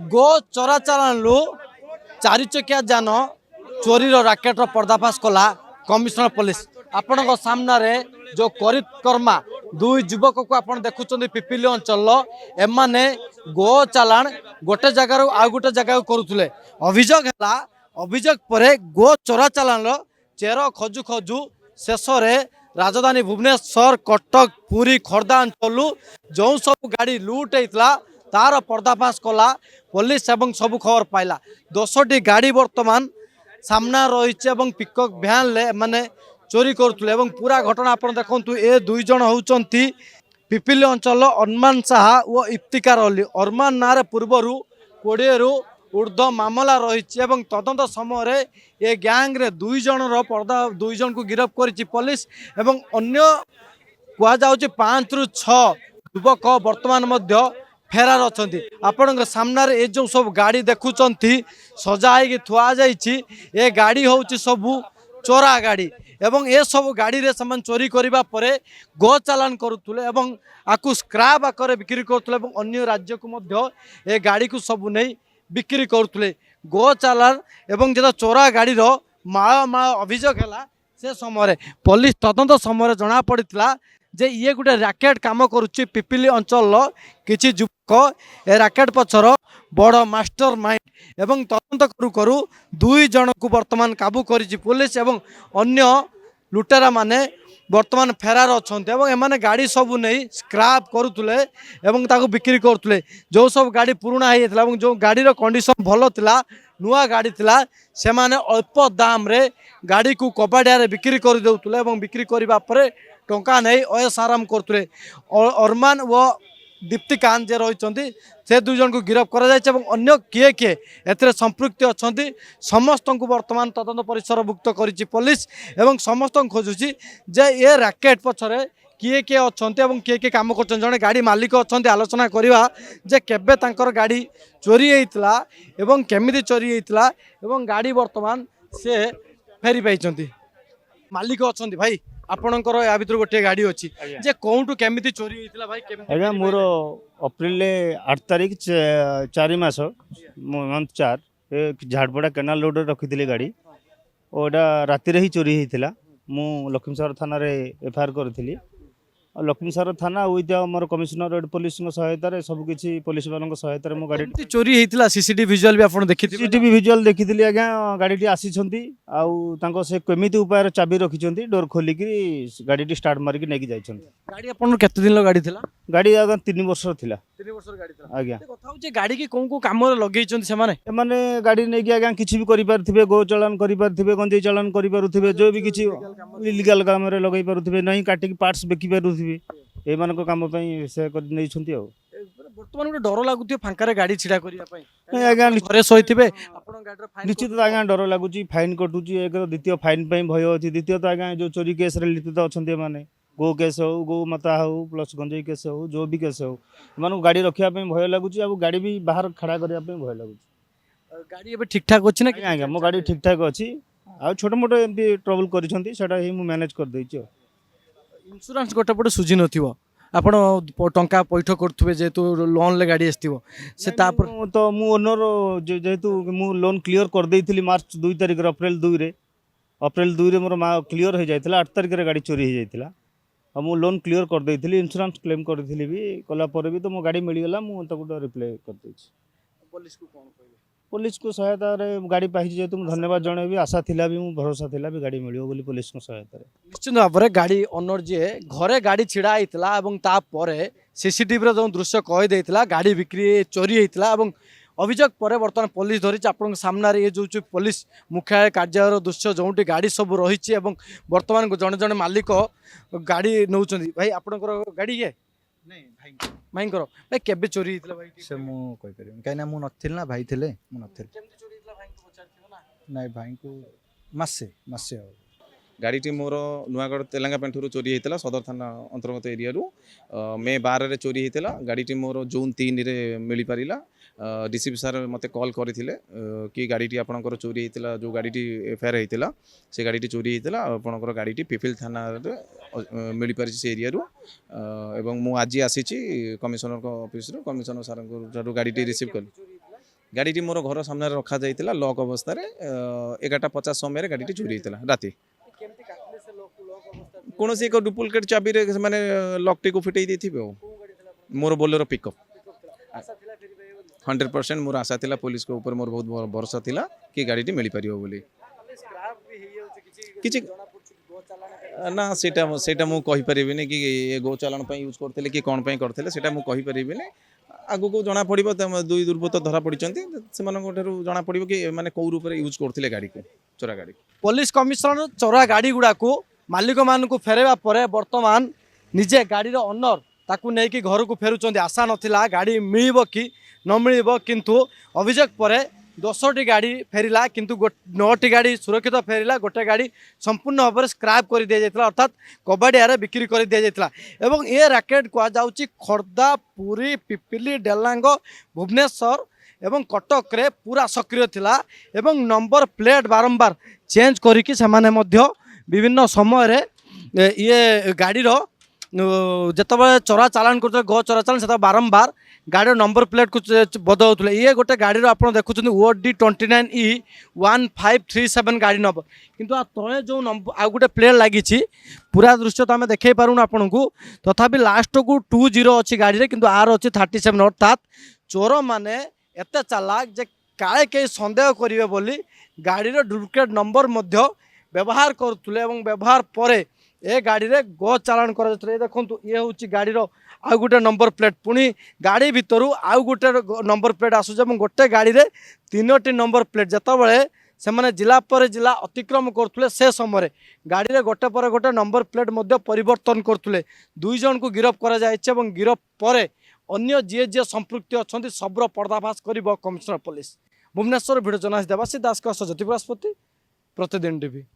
गो चोराचालान चारि चकिया जान चोरी राकेट पर्दाफाश कला कमिशनर पुलिस आपण सामने जो करिकर्मा दुई युवक को आप देखुं पिपिली अंचल एमाने गो चालान गोटे जगार आउ गोटे जगह करुले अभियोग है अभियोग पर गो चोरा चालान चेर खजु खजु शेष राजधानी भुवनेश्वर कटक पुरी खोर्धा अंचल जो सब गाड़ी लुट होता तार पर्दाफाश कला पुलिस एवं सब खबर पाइला 10टी गाड़ी वर्तमान सामना रही पिकअप भ्यान ले माने चोरी करुले पूरा घटना आप देखु ए दुई जन होती पिपिली अंचल अरमान साहा और इफ्तिकार अली अरमान ना पूर्वर 20 रु ऊर्ध्व मामला रही तदंत समय ए गैंग रे दुई जन पर्दा दुई जन को गिरफ्त कर पुलिस एवं अन्य कहुच्छे 5 रु 6 युवक वर्तमान मध्य फेरार अच्छा आपण सामने ये जो सब गाड़ी देखुंत सजाई थुआ जा गाड़ी हूँ सबू चोरा गाड़ी एवं ए सब गाड़ी रे समान चोरी करने पर गो चालान करुले आपको स्क्रैप आकर बिक्री करुले अन्य राज्य को मध्य ए गाड़ी को सब नहीं बिक्री करुले गो चालान एवं जो चोरा गाड़ी माळ माळ अभियोग है से समय पुलिस तदंत समय जना पड़ा जे ये गोटे राकेट काम करुच्ची पिपिली अंचल किसी युवक ए राकेट पछर बड़ मास्टर माइंड एवं तदंत करू करू दुई जन को वर्तमान काबू करिछि पुलिस एवं अन्य लुटेरा माने वर्तमान फेरार अच्छा एमाने गाड़ी सब नहीं स्क्रैप करुले ताको बिक्री करुले जो सब गाड़ी पुराना होता जो गाड़ीर कंडीशन भल थिला नुआ गाड़ी थिला से माने अल्प दाम रे गाड़ी को कबाड़िया बिक्री कर देउतले बिक्री करबा परे टंका नहीं अयस आराम करते अरमान व दीप्तिकांत जे रही से दुई जन को गिरफ्त कर किए किए ए संपृक्त अच्छा समस्त को वर्तमान तदंत परिसरभुक्त करिछि पुलिस एवं समस्त खोजुची जे ये राकेट पछरे किए किए अच्छा किए किए काम कर जड़े गाड़ी मालिक अच्छा आलोचना करवा जे केबे तांकर गाड़ी चोरी होता एवं केमिति चोरी होता एवं गाड़ी वर्तमान से फेरी पाई मालिक अच्छा भाई आपणकर या भर गोटे गाड़ी अच्छी जे कौटू केमिति चोरी होता भाई आज्ञा मोर अप्रिल 8 तारिख 4 मास मंथ 4 झाड़पड़ा केनाल रोड रखी गाड़ी और राति ही चोरी होता मु लक्ष्मीसागर थाना एफआईआर करी लक्ष्मीसागर थाना विथ मोर कमिशनर पुलिस सहायतार सबकि पुलिस मान सहायतार मो गाड़ी चोरी होता सीसीटीवी विजुअल भी आप देखी सीसीटीवी विजुअल देखी आज्ञा गाड़ी आसी से केमिति उपाय चाबी रखी डोर खोलिक गाड़ी स्टार्ट मारिक नहीं जाइछन गाड़ी आपन केते दिन गाड़ी थिला गाड़ी आगे 3 वर्ष थिला 3 वर्ष गाड़ी थिला आज्ञा कथा होचे गाड़ी की कोन को काम लगेइ से माने गाड़ी नहीं कि आज्ञा किछि भी करि पारथिबे गो चालान करि पारथिबे गंजे चालान करि पारुथिबे जो भी किछि इलीगल काम रे लगेइ पारुथिबे नहीं काटिक पार्ट्स बेकी पारुथिबे ए मानको काम पई से कर नै छथि आ वर्तमान गोटे डर लागुथि फांकारे गाड़ी छिड़ा करिया पई नहीं आज्ञा घरे सोइथिबे आपन गाड़ी रे फाइन निश्चित आज्ञा डर लागुची फाइन कटुची एक द्वितीय फाइन पई भय अछि द्वितीय तो आज्ञा जो चोरी केस रे लिप्त अछन्ते माने गो केस हो गो माता हो प्लस गंजे केस हो जो भी केस हो मानको गाड़ी रखिया पई भय लागुची आ गाड़ी भी बाहर खड़ा करिया पई भय लागुची गाड़ी एबे ठीक ठाक अछि ना आज्ञा मो गाड़ी ठीक ठाक अछि आ छोट मोट एमपी ट्रबल करिसंती सेटा ही मु मैनेज कर दैछि इंश्योरेंस गोटे पटे सुझी नथिबो आपण टंका पैठ करथुबे जेतु लोन ले गाड़ी आस्तिबो से तापर तो मु ओनर जेतु मु लोन क्लियर कर देइथिली मार्च 2 तारिख अप्रैल 2 रे मोर क्लियर हो जाइथिला 8 तारिख रे गाड़ी चोरी हो जाइथिला आ मु लोन क्लियर कर देइथिली इंश्योरेंस क्लेम करथिली भी कला पर भी तो मो गाड़ी मिल गेला मु ताको रिप्लाई कर दैछि पुलिस को कोन कहले पुलिस को सहायता रे गाड़ी पाई जेतु धन्यवाद जणे भी आशा थिला भी मु भरोसा थिला भी गाड़ी मिलियो बोली पुलिस को सहायता रे निश्चित भाव में गाड़ी ओनर जी घरे गाड़ी छिड़ा होता और सीसीटीवी जो दृश्य कही देता गाड़ी बिक्री चोरी होता अभियोग पर बर्तमान पुलिस धरी आप सामने ये जो पुलिस मुख्यालय कार्यालय दृश्य जो गाड़ी सब रही बर्तमान जड़े जड़े मालिक गाड़ी नौ भाई आपंकर गाड़ी ये भाई भाई केबे चोरी होता भाई से मुझे कहीं मु नथिल ना भाई थे मु नथिल नहीं भाई को मासे मासे गाड़ी मोर नुआगढ़ तेलंगा पेंठू चोरी होता सदर थाना अंतर्गत एरिया मे 12 रे चोरी होता गाड़ी मोर जून 3 रे मिल पारा डीसीपी सार मते कॉल करथिले कि गाड़ी आपणकर चोरी होता जो गाड़ी एफआईआर होता से गाड़ी चोरी होता आपणकर गाड़ी पिपिल थाना मिल पारि से एरिया एवं मु आज आसी कमिशनर ऑफिस कमिशनर सार गाड़ी रिसीव कली गाड़ी मोर घर सामने रखा जाइतिला लॉक अवस्था रे 11:50 समय गाड़ी चोरी होइतिला राति कौन एक डुप्लिकेट चाबी रे माने लॉक टी को फिटई देथिबे मोर बोलेरो पिकअप 100% मोर आशा थिला पुलिस के ऊपर मोर बहुत भरोसा थिला कि गाड़ी मिल पारियो बोली किछि ना सेटा सेटा मु कहि परिबिनी कि ये गो चालान पई यूज करथिले कि कोन पई करथिले सेटा मु कहि परिबिनी आगु को जना पड़िबो दुई दुर्बृत्त धरा पड़िचंती सेमानक ठेरु जना पड़िबो कि माने कोउ रूप रे यूज करथिले गाड़ी को चोरा गाड़ी पुलिस कमिशनर चोरा गाड़ी गुड़ा को मालिक मान को फेरवा पर बर्तमान निजे गाड़ी ओनर ताकू नहीं कि घर को फेरुचंदी आशा नथिला गाड़ी मिलिबो कि न मिलिबो किंतु अभियोग पर 10टी गाड़ी फेरिला किंतु 9टी गाड़ी सुरक्षित फेरिला गोटे गाड़ी संपूर्ण भाव में स्क्रैप कर दि जाइतिला अर्थात कबाड़िया बिक्री कर दि जाइतिला एवं ये रैकेट कहुच्छी खोर्धा पुरी पिपिली डेलांग भुवनेश्वर एवं कटक रे पूरा सक्रिय थिला एवं नंबर प्लेट बारंबार चेंज करिकि सेमाने मध्य विभिन्न समय रे ये गाड़ीर जितेबाला चोरा चालान करते गो चोरा चालान से बारंबार गाड़ी नंबर प्लेट को बदलुले ये गोटे गाड़ी आप देखुं OD29E1537 गाड़ी नंबर किंतु तले जो नंबर आ गोटे प्लेट लगी पूरा दृश्य तो आम देखे पारूँ आपन को तथापि लास्ट को 20 अच्छी गाड़ी किंतु आर अच्छी 37 अर्थात चोर मैंने एत चालाक जे काले कई सन्देह करेंगे बोली गाड़ी डुप्लिकेट नंबर व्यवहार करुले व्यवहार पर ए गाड़ी रे गो चालान कर देखो ये हूँ गाड़ी आउ गोटे नंबर प्लेट पुणी गाड़ी भितर आउ गोटे नंबर प्लेट आसूस गोटे गाड़ी रे 3टी नंबर प्लेट जितेबाला से मैंने जिला पर जिला अतिक्रम करते से समय गाड़ी रे गोटे पर गोटे नंबर प्लेट परिवर्तन करते 2 जन को गिरफ्त कर गिरफ्त पर अन्य जी संपृक्त अच्छा सबरो पर्दाफाश कर commissioner police Bhubaneswar video journalist Debashish Das ज्योति बृहस्पति प्रतिदिन टीवी।